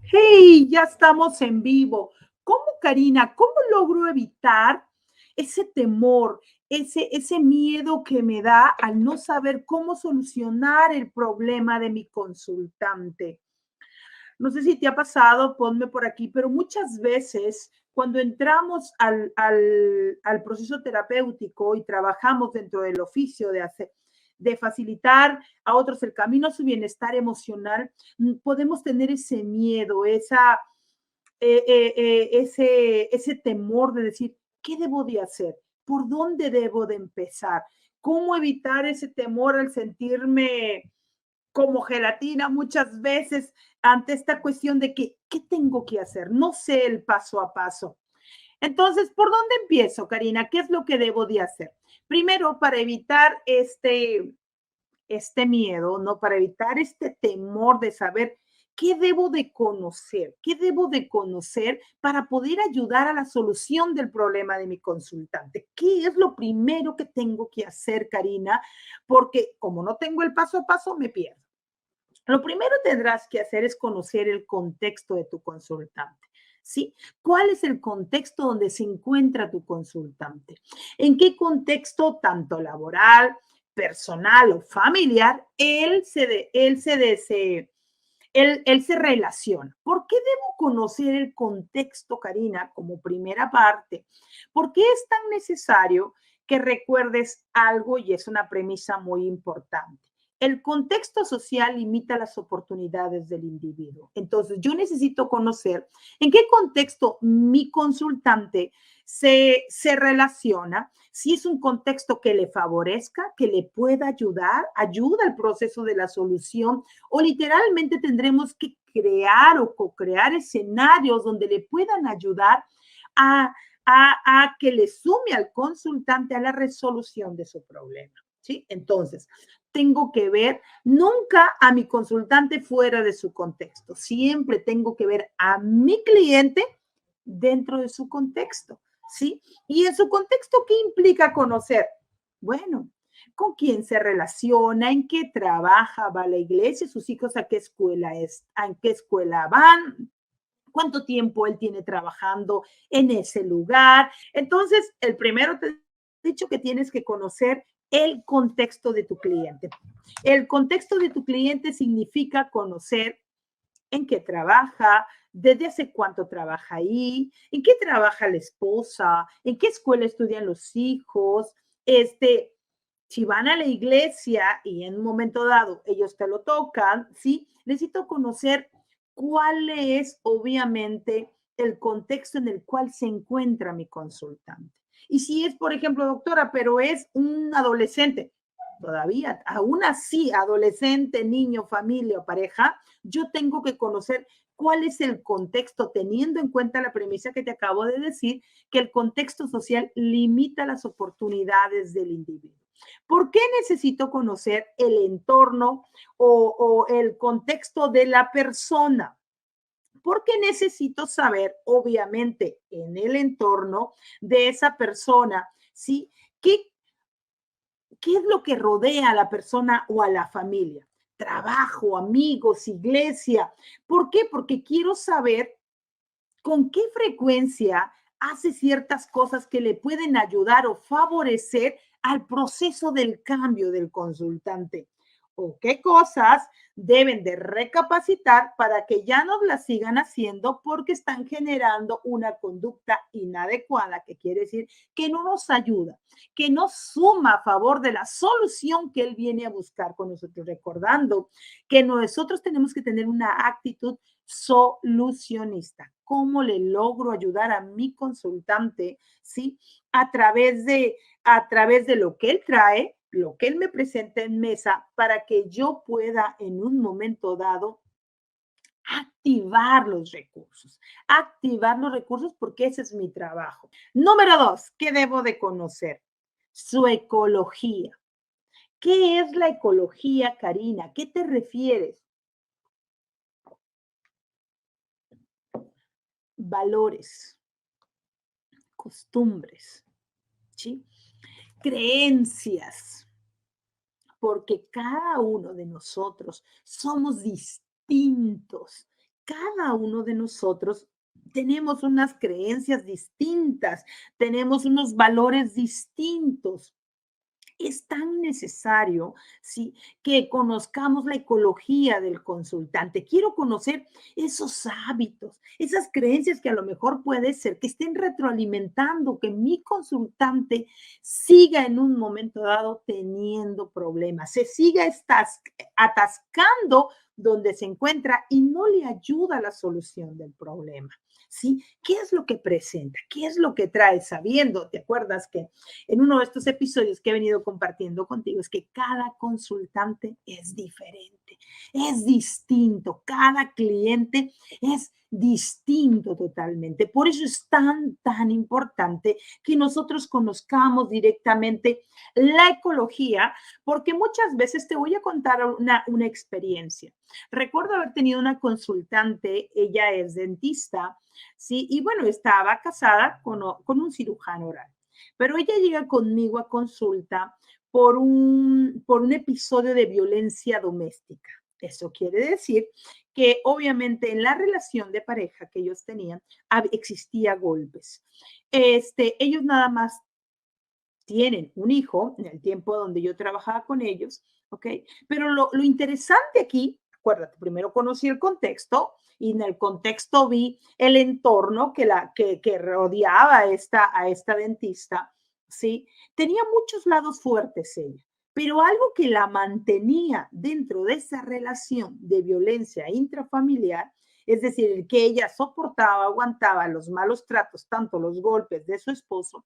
Hey, ya estamos en vivo. ¿Cómo, Karina? ¿Cómo logro evitar ese temor, ese miedo que me da al no saber cómo solucionar el problema de mi consultante? No sé si te ha pasado, ponme por aquí, pero muchas veces cuando entramos al proceso terapéutico y trabajamos dentro del oficio de facilitar a otros el camino a su bienestar emocional, podemos tener ese miedo, ese temor de decir, ¿qué debo de hacer? ¿Por dónde debo de empezar? ¿Cómo evitar ese temor al sentirme como gelatina muchas veces ante esta cuestión de que, ¿qué tengo que hacer? No sé el paso a paso. Entonces, ¿por dónde empiezo, Karina? ¿Qué es lo que debo de hacer? Primero, para evitar este miedo, ¿no? Para evitar este temor de saber qué debo de conocer para poder ayudar a la solución del problema de mi consultante. ¿Qué es lo primero que tengo que hacer, Karina? Porque como no tengo el paso a paso, me pierdo. Lo primero que tendrás que hacer es conocer el contexto de tu consultante. ¿Sí? ¿Cuál es el contexto donde se encuentra tu consultante? ¿En qué contexto, tanto laboral, personal o familiar, él se relaciona? ¿Por qué debo conocer el contexto, Karina, como primera parte? ¿Por qué es tan necesario que recuerdes algo y es una premisa muy importante? El contexto social limita las oportunidades del individuo. Entonces, yo necesito conocer en qué contexto mi consultante se relaciona, si es un contexto que le favorezca, que le pueda ayudar, ayuda al proceso de la solución, o literalmente tendremos que crear o co-crear escenarios donde le puedan ayudar a, a que le sume al consultante a la resolución de su problema. ¿Sí? Entonces, tengo que ver nunca a mi consultante fuera de su contexto. Siempre tengo que ver a mi cliente dentro de su contexto, ¿sí? Y en su contexto, ¿qué implica conocer? Bueno, con quién se relaciona, en qué trabaja, va a la iglesia, sus hijos a qué escuela en qué escuela van, cuánto tiempo él tiene trabajando en ese lugar. Entonces, el primero te he dicho que tienes que conocer el contexto de tu cliente. El contexto de tu cliente significa conocer en qué trabaja, desde hace cuánto trabaja ahí, en qué trabaja la esposa, en qué escuela estudian los hijos, si van a la iglesia y en un momento dado ellos te lo tocan, ¿sí? Necesito conocer cuál es, obviamente, el contexto en el cual se encuentra mi consultante. Y si es, por ejemplo, doctora, pero es un adolescente, todavía, aún así, adolescente, niño, familia o pareja, yo tengo que conocer cuál es el contexto, teniendo en cuenta la premisa que te acabo de decir, que el contexto social limita las oportunidades del individuo. ¿Por qué necesito conocer el entorno o el contexto de la persona? Porque necesito saber, obviamente, en el entorno de esa persona, ¿sí? ¿Qué, ¿Qué es lo que rodea a la persona o a la familia? Trabajo, amigos, iglesia. ¿Por qué? Porque quiero saber con qué frecuencia hace ciertas cosas que le pueden ayudar o favorecer al proceso del cambio del consultante. O qué cosas deben de recapacitar para que ya no las sigan haciendo porque están generando una conducta inadecuada, que quiere decir que no nos ayuda, que no suma a favor de la solución que él viene a buscar con nosotros, recordando que nosotros tenemos que tener una actitud solucionista. ¿Cómo le logro ayudar a mi consultante, sí? A través de lo que él trae, lo que él me presenta en mesa, para que yo pueda en un momento dado activar los recursos porque ese es mi trabajo. Número dos, ¿qué debo de conocer? Su ecología. ¿Qué es la ecología, Karina? ¿Qué te refieres? Valores, costumbres, ¿sí? Creencias, porque cada uno de nosotros somos distintos. cada uno de nosotros tenemos unas creencias distintas, tenemos unos valores distintos. Es tan necesario, sí, que conozcamos la ecología del consultante. Quiero conocer esos hábitos, esas creencias que a lo mejor puede ser que estén retroalimentando, que mi consultante siga en un momento dado teniendo problemas, se siga atascando donde se encuentra y no le ayuda a la solución del problema. ¿Sí? ¿Qué es lo que presenta? ¿Qué es lo que trae? Sabiendo, ¿te acuerdas que en uno de estos episodios que he venido compartiendo contigo es que cada consultante es diferente, es distinto, cada cliente es distinto totalmente. Por eso es tan importante que nosotros conozcamos directamente la ecología, porque muchas veces te voy a contar una experiencia. Recuerdo haber tenido una consultante, ella es dentista, ¿sí? Y bueno, estaba casada con un cirujano oral. Pero ella llega conmigo a consulta por un episodio de violencia doméstica. Eso quiere decir que obviamente en la relación de pareja que ellos tenían existía golpes. Ellos nada más tienen un hijo en el tiempo donde yo trabajaba con ellos, ¿ok? Pero lo interesante aquí, acuérdate, primero conocí el contexto y en el contexto vi el entorno que rodeaba a esta dentista, ¿sí? Tenía muchos lados fuertes ella, pero algo que la mantenía dentro de esa relación de violencia intrafamiliar, es decir, el que ella soportaba, aguantaba los malos tratos, tanto los golpes de su esposo,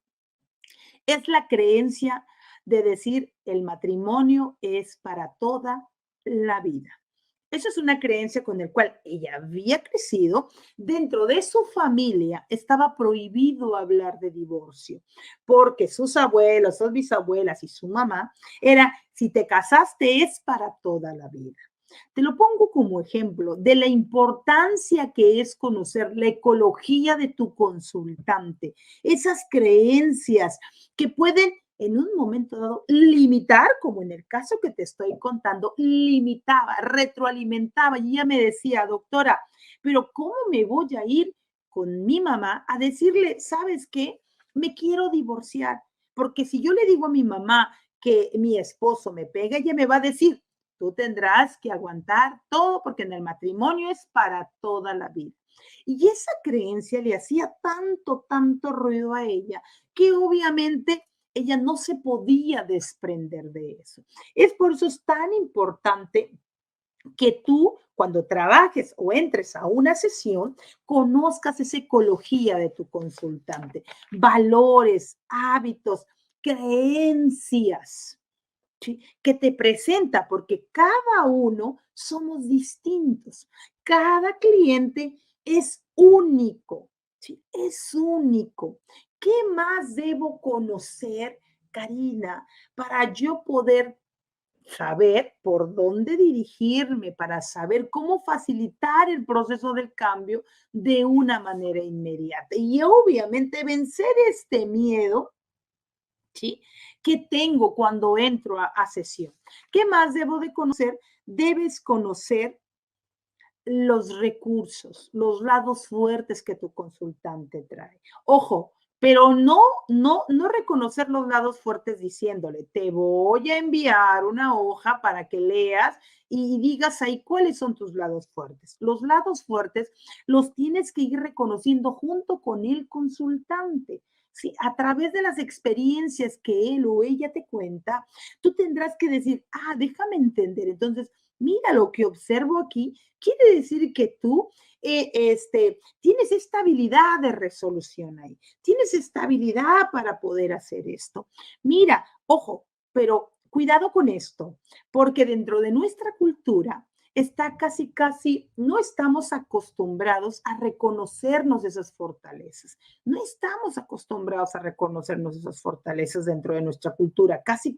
es la creencia de decir el matrimonio es para toda la vida. Eso es una creencia con la cual ella había crecido. Dentro de su familia estaba prohibido hablar de divorcio, porque sus abuelos, sus bisabuelas y su mamá era, si te casaste es para toda la vida. Te lo pongo como ejemplo de la importancia que es conocer la ecología de tu consultante, esas creencias que pueden en un momento dado limitar, como en el caso que te estoy contando, limitaba, retroalimentaba. Y ella me decía, doctora, pero ¿cómo me voy a ir con mi mamá a decirle, ¿sabes qué? Me quiero divorciar, porque si yo le digo a mi mamá que mi esposo me pega, ella me va a decir, tú tendrás que aguantar todo porque en el matrimonio es para toda la vida. Y esa creencia le hacía tanto ruido a ella que obviamente ella no se podía desprender de eso. Es por eso es tan importante que tú, cuando trabajes o entres a una sesión, conozcas esa ecología de tu consultante, valores, hábitos, creencias, ¿sí? Que te presenta, porque cada uno somos distintos. Cada cliente es único, ¿sí? Es único. ¿Qué más debo conocer, Karina, para yo poder saber por dónde dirigirme, para saber cómo facilitar el proceso del cambio de una manera inmediata? Y obviamente vencer este miedo, ¿sí? ¿Qué tengo cuando entro a sesión? ¿Qué más debo de conocer? Debes conocer los recursos, los lados fuertes que tu consultante trae. Ojo, pero no reconocer los lados fuertes diciéndole, te voy a enviar una hoja para que leas y digas ahí cuáles son tus lados fuertes. Los lados fuertes los tienes que ir reconociendo junto con el consultante. Sí, a través de las experiencias que él o ella te cuenta, tú tendrás que decir, déjame entender. Entonces, mira lo que observo aquí, quiere decir que tú tienes esta habilidad de resolución ahí, tienes esta habilidad para poder hacer esto. Mira, ojo, pero cuidado con esto, porque dentro de nuestra cultura está casi, no estamos acostumbrados a reconocernos esas fortalezas. No estamos acostumbrados a reconocernos esas fortalezas dentro de nuestra cultura. Casi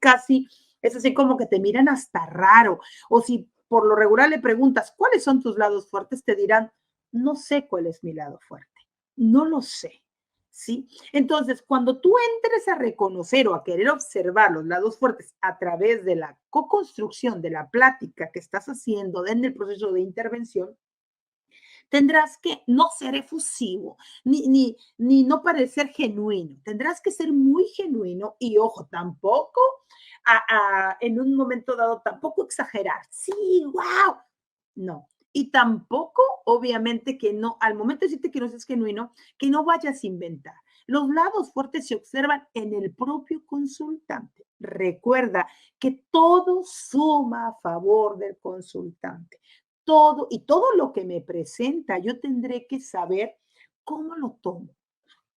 es así como que te miran hasta raro. O si por lo regular le preguntas, ¿cuáles son tus lados fuertes? Te dirán, no sé cuál es mi lado fuerte. No lo sé. ¿Sí? Entonces, cuando tú entres a reconocer o a querer observar los lados fuertes a través de la co-construcción de la plática que estás haciendo en el proceso de intervención, Tendrás que no ser efusivo, ni no parecer genuino. Tendrás que ser muy genuino y, ojo, tampoco en un momento dado, tampoco exagerar. Sí, wow. No. Y tampoco, obviamente, que no, al momento de decirte que no seas genuino, que no vayas a inventar. Los lados fuertes se observan en el propio consultante. Recuerda que todo suma a favor del consultante. Todo y todo lo que me presenta, yo tendré que saber cómo lo tomo.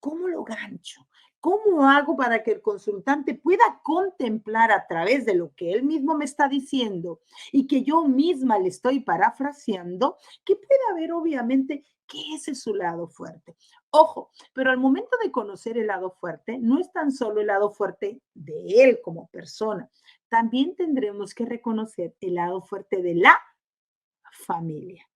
¿Cómo lo gancho? ¿Cómo hago para que el consultante pueda contemplar a través de lo que él mismo me está diciendo y que yo misma le estoy parafraseando, que pueda ver obviamente que ese es su lado fuerte? Ojo, pero al momento de conocer el lado fuerte, no es tan solo el lado fuerte de él como persona, también tendremos que reconocer el lado fuerte de la familia,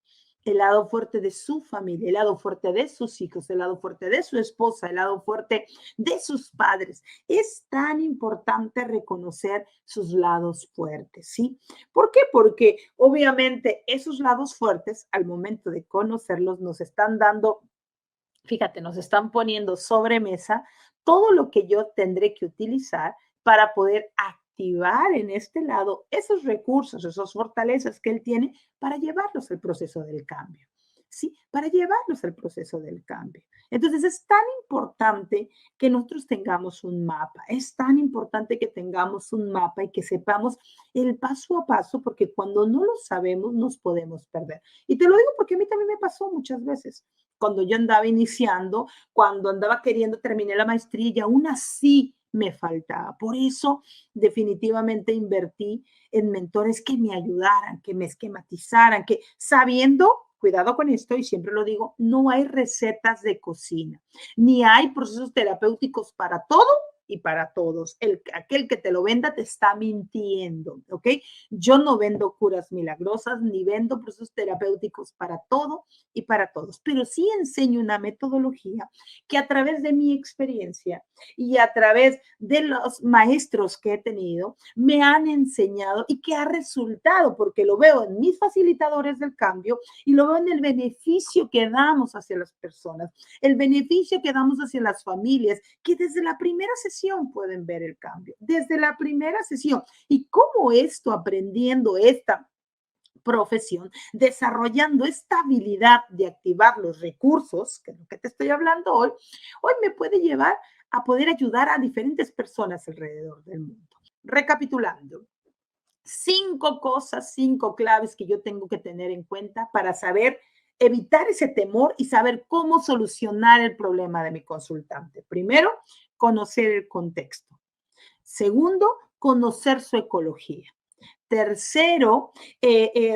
el lado fuerte de su familia, el lado fuerte de sus hijos, el lado fuerte de su esposa, el lado fuerte de sus padres. Es tan importante reconocer sus lados fuertes, ¿sí? ¿Por qué? Porque obviamente esos lados fuertes, al momento de conocerlos, nos están dando, fíjate, nos están poniendo sobre mesa todo lo que yo tendré que utilizar para poder activar en este lado esos recursos, esas fortalezas que él tiene para llevarlos al proceso del cambio. ¿Sí? Para llevarlos al proceso del cambio. Entonces es tan importante que nosotros tengamos un mapa, es tan importante que tengamos un mapa y que sepamos el paso a paso, porque cuando no lo sabemos nos podemos perder. Y te lo digo porque a mí también me pasó muchas veces cuando yo andaba iniciando, cuando andaba queriendo terminar la maestría y aún así me faltaba. Por eso definitivamente invertí en mentores que me ayudaran, que me esquematizaran, que sabiendo, cuidado con esto y siempre lo digo, no hay recetas de cocina, ni hay procesos terapéuticos para todo y para todos. Aquel que te lo venda te está mintiendo, ¿ok? Yo no vendo curas milagrosas ni vendo procesos terapéuticos para todo y para todos, pero sí enseño una metodología que a través de mi experiencia y a través de los maestros que he tenido, me han enseñado y que ha resultado, porque lo veo en mis facilitadores del cambio y lo veo en el beneficio que damos hacia las personas, el beneficio que damos hacia las familias, que desde la primera sesión pueden ver el cambio, desde la primera sesión. Y cómo esto, aprendiendo esta profesión, desarrollando esta habilidad de activar los recursos, que es lo que te estoy hablando hoy me puede llevar a poder ayudar a diferentes personas alrededor del mundo. Recapitulando, 5 cosas, 5 claves que yo tengo que tener en cuenta para saber evitar ese temor y saber cómo solucionar el problema de mi consultante. Primero, conocer el contexto. Segundo, conocer su ecología. Tercero,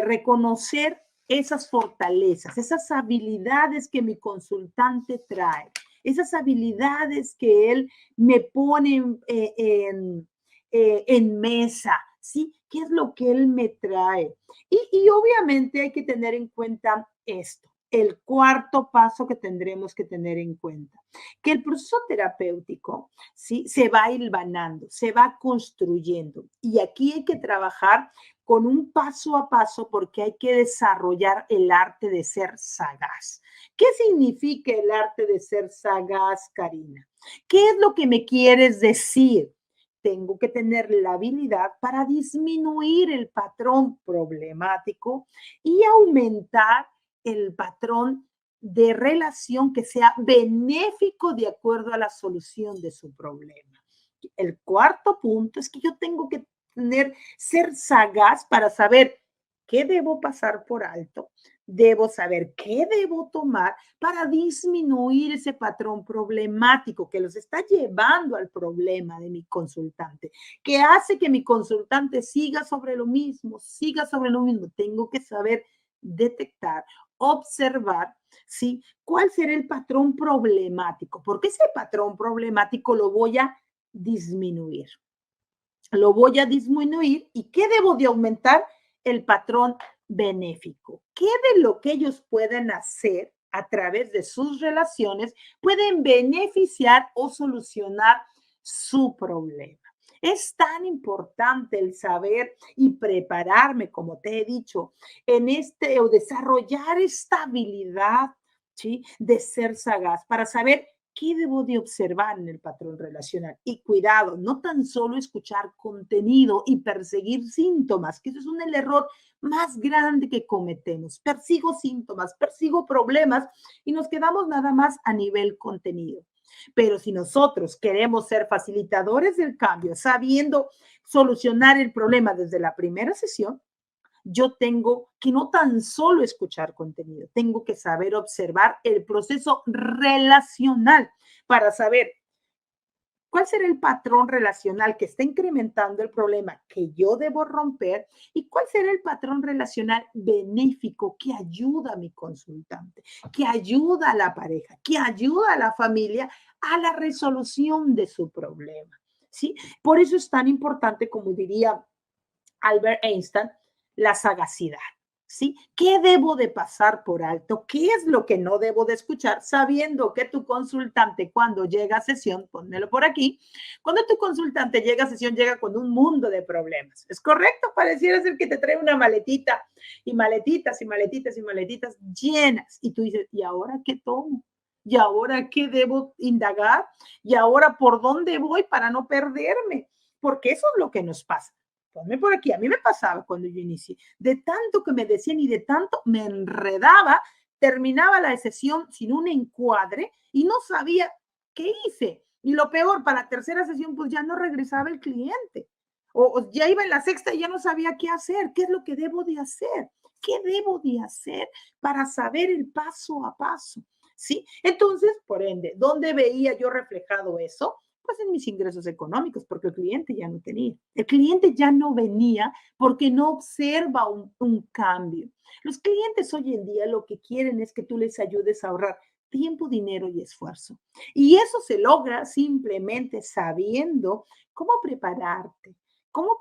reconocer esas fortalezas, esas habilidades que mi consultante trae, esas habilidades que él me pone en mesa, ¿sí? ¿Qué es lo que él me trae? Y obviamente hay que tener en cuenta esto, el cuarto paso que tendremos que tener en cuenta, que el proceso terapéutico, ¿sí? Se va hilvanando, se va construyendo. Y aquí hay que trabajar con un paso a paso porque hay que desarrollar el arte de ser sagaz. ¿Qué significa el arte de ser sagaz, Karina? ¿Qué es lo que me quieres decir? Tengo que tener la habilidad para disminuir el patrón problemático y aumentar el patrón de relación que sea benéfico de acuerdo a la solución de su problema. El cuarto punto es que yo tengo que ser sagaz para saber qué debo pasar por alto, debo saber qué debo tomar para disminuir ese patrón problemático que los está llevando al problema de mi consultante, que hace que mi consultante siga sobre lo mismo, siga sobre lo mismo. Tengo que saber detectar, observar, ¿sí? ¿Cuál será el patrón problemático? Porque ese patrón problemático lo voy a disminuir. Lo voy a disminuir y ¿qué debo de aumentar? El patrón benéfico. ¿Qué de lo que ellos pueden hacer a través de sus relaciones pueden beneficiar o solucionar su problema? Es tan importante el saber y prepararme, como te he dicho, en o desarrollar esta habilidad, ¿sí? De ser sagaz para saber qué debo de observar en el patrón relacional. Y cuidado, no tan solo escuchar contenido y perseguir síntomas, que eso es el error más grande que cometemos. Persigo síntomas, persigo problemas y nos quedamos nada más a nivel contenido. Pero si nosotros queremos ser facilitadores del cambio, sabiendo solucionar el problema desde la primera sesión, yo tengo que no tan solo escuchar contenido, tengo que saber observar el proceso relacional para saber cuál será el patrón relacional que está incrementando el problema que yo debo romper y cuál será el patrón relacional benéfico que ayuda a mi consultante, que ayuda a la pareja, que ayuda a la familia a la resolución de su problema. ¿Sí? Por eso es tan importante, como diría Albert Einstein, la sagacidad. ¿Sí? ¿Qué debo de pasar por alto? ¿Qué es lo que no debo de escuchar? Sabiendo que tu consultante cuando llega a sesión, pónmelo por aquí, cuando tu consultante llega a sesión llega con un mundo de problemas. ¿Es correcto? Pareciera ser que te trae una maletita y maletitas y maletitas y maletitas llenas. Y tú dices, ¿y ahora qué tomo? ¿Y ahora qué debo indagar? ¿Y ahora por dónde voy para no perderme? Porque eso es lo que nos pasa. Ponme por aquí, a mí me pasaba cuando yo inicié, de tanto que me decían y de tanto me enredaba, terminaba la sesión sin un encuadre y no sabía qué hice. Y lo peor, para la tercera sesión, pues ya no regresaba el cliente. O ya iba en la sexta y ya no sabía qué hacer, qué es lo que debo de hacer, qué debo de hacer para saber el paso a paso. ¿Sí? Entonces, por ende, ¿dónde veía yo reflejado eso? Pues en mis ingresos económicos, porque el cliente ya no tenía. El cliente ya no venía porque no observa un cambio. Los clientes hoy en día lo que quieren es que tú les ayudes a ahorrar tiempo, dinero y esfuerzo. Y eso se logra simplemente sabiendo cómo prepararte, cómo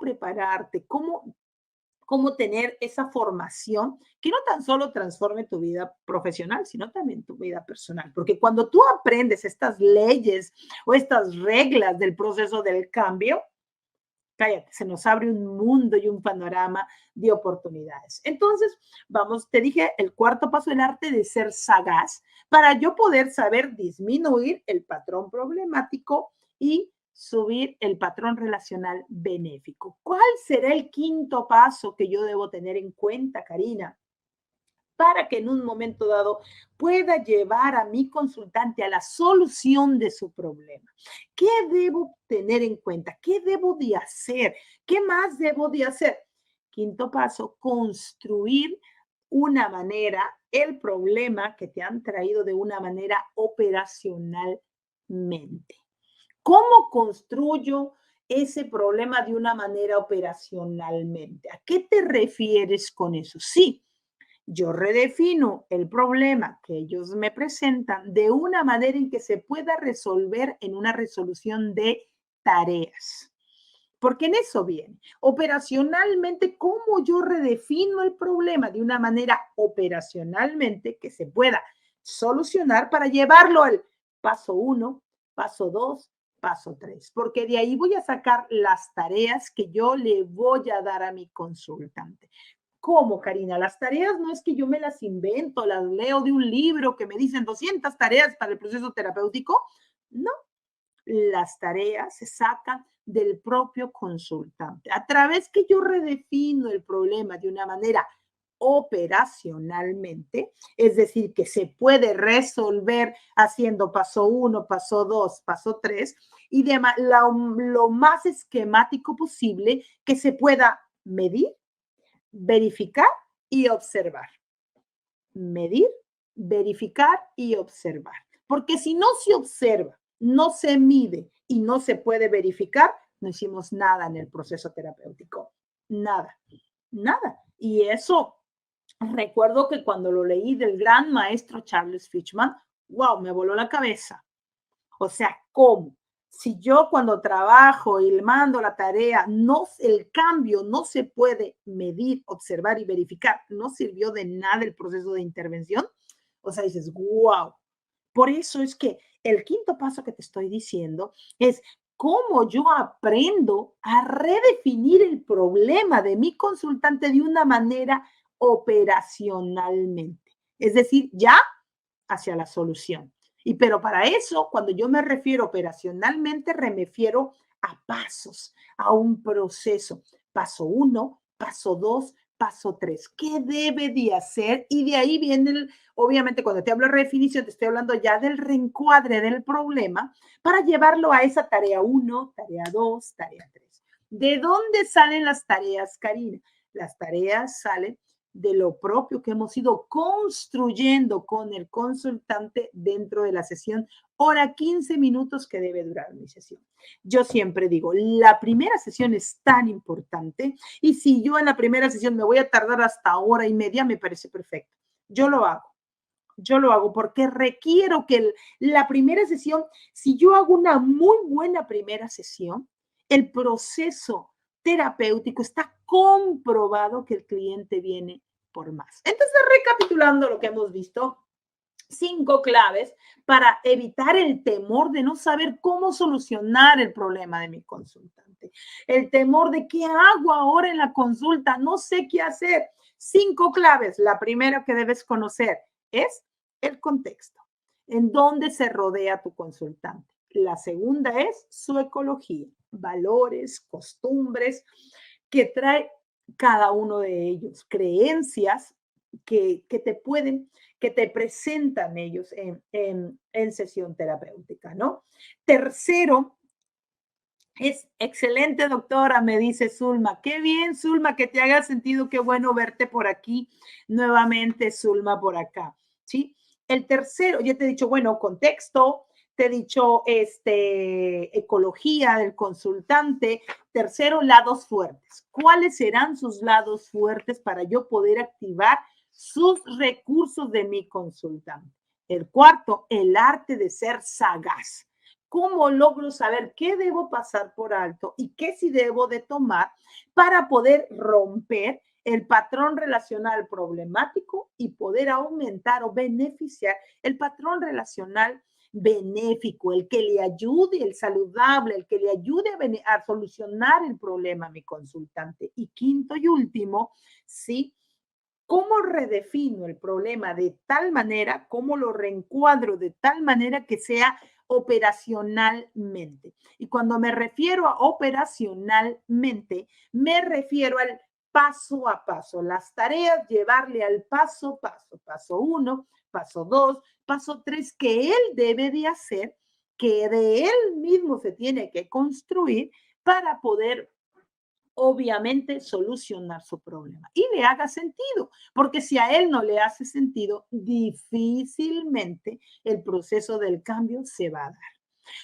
tener esa formación que no tan solo transforme tu vida profesional, sino también tu vida personal. Porque cuando tú aprendes estas leyes o estas reglas del proceso del cambio, cállate, se nos abre un mundo y un panorama de oportunidades. Entonces, vamos, te dije, el cuarto paso, el arte de ser sagaz, para yo poder saber disminuir el patrón problemático y subir el patrón relacional benéfico. ¿Cuál será el quinto paso que yo debo tener en cuenta, Karina? Para que en un momento dado pueda llevar a mi consultante a la solución de su problema. ¿Qué debo tener en cuenta? ¿Qué debo de hacer? ¿Qué más debo de hacer? Quinto paso, construir una manera, el problema que te han traído de una manera operacionalmente. ¿Cómo construyo ese problema de una manera operacionalmente? ¿A qué te refieres con eso? Sí, yo redefino el problema que ellos me presentan de una manera en que se pueda resolver en una resolución de tareas. Porque en eso viene. Operacionalmente, ¿cómo yo redefino el problema de una manera operacionalmente que se pueda solucionar para llevarlo al paso 1, paso 2, paso 3? Porque de ahí voy a sacar las tareas que yo le voy a dar a mi consultante. ¿Cómo, Karina? Las tareas no es que yo me las invento, las leo de un libro que me dicen 200 tareas para el proceso terapéutico. No, las tareas se sacan del propio consultante. A través que yo redefino el problema de una manera operacionalmente, es decir, que se puede resolver haciendo paso 1, paso 2, paso 3 y lo más esquemático posible que se pueda medir, verificar y observar. Medir, verificar y observar. Porque si no se observa, no se mide y no se puede verificar, no hicimos nada en el proceso terapéutico. Nada, nada. Y eso, recuerdo que cuando lo leí del gran maestro Charles Fishman, wow, me voló la cabeza. O sea, ¿cómo? Si yo cuando trabajo y le mando la tarea, no, el cambio no se puede medir, observar y verificar, no sirvió de nada el proceso de intervención. O sea, dices, wow. Por eso es que el quinto paso que te estoy diciendo es cómo yo aprendo a redefinir el problema de mi consultante de una manera operacionalmente. Es decir, ya hacia la solución. Pero para eso, cuando yo me refiero operacionalmente, me refiero a pasos, a un proceso. Paso 1, paso 2, paso 3. ¿Qué debe de hacer? Y de ahí viene, obviamente, cuando te hablo de redefinición, te estoy hablando ya del reencuadre del problema para llevarlo a esa tarea 1, tarea 2, tarea 3. ¿De dónde salen las tareas, Karina? Las tareas salen de lo propio que hemos ido construyendo con el consultante dentro de la sesión, hora 15 minutos que debe durar mi sesión. Yo siempre digo, la primera sesión es tan importante y si yo en la primera sesión me voy a tardar hasta hora y media, me parece perfecto. Yo lo hago porque requiero que la primera sesión, si yo hago una muy buena primera sesión, el proceso terapéutico está comprobado que el cliente viene por más. Entonces, recapitulando lo que hemos visto, 5 claves para evitar el temor de no saber cómo solucionar el problema de mi consultante. El temor de qué hago ahora en la consulta, no sé qué hacer. 5 claves. La primera que debes conocer es el contexto, en dónde se rodea tu consultante. La segunda es su ecología, valores, costumbres que trae cada uno de ellos, creencias que te presentan ellos en sesión terapéutica, ¿no? Tercero, es excelente, doctora, me dice Zulma. Qué bien, Zulma, que te haga sentido. Qué bueno verte por aquí nuevamente, Zulma, por acá. ¿Sí? El tercero, ya te he dicho, bueno, contexto, te he dicho ecología del consultante. Tercero, lados fuertes. ¿Cuáles serán sus lados fuertes para yo poder activar sus recursos de mi consultante? El cuarto, el arte de ser sagaz. ¿Cómo logro saber qué debo pasar por alto y qué sí debo de tomar para poder romper el patrón relacional problemático y poder aumentar o beneficiar el patrón relacional benéfico, el que le ayude, el saludable, el que le ayude a solucionar el problema a mi consultante? Y quinto y último, ¿sí? ¿Cómo redefino el problema de tal manera, cómo lo reencuadro de tal manera que sea operacionalmente? Y cuando me refiero a operacionalmente, me refiero al paso a paso, las tareas, llevarle al paso a paso, paso 1, paso 2, paso 3, que él debe de hacer, que de él mismo se tiene que construir para poder obviamente solucionar su problema y le haga sentido, porque si a él no le hace sentido, difícilmente el proceso del cambio se va a dar.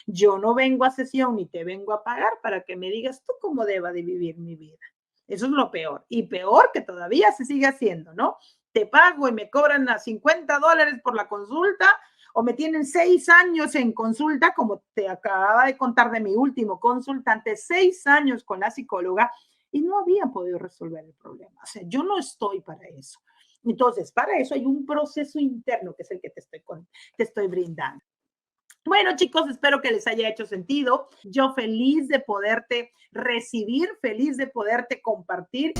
Yo no vengo a sesión ni te vengo a pagar para que me digas tú cómo deba de vivir mi vida. Eso es lo peor. Y peor que todavía se sigue haciendo, ¿no? Te pago y me cobran a $50 por la consulta o me tienen 6 años en consulta, como te acababa de contar de mi último consultante, 6 años con la psicóloga y no había podido resolver el problema. O sea, yo no estoy para eso. Entonces, para eso hay un proceso interno que es el que te estoy brindando. Bueno, chicos, espero que les haya hecho sentido. Yo feliz de poderte recibir, feliz de poderte compartir.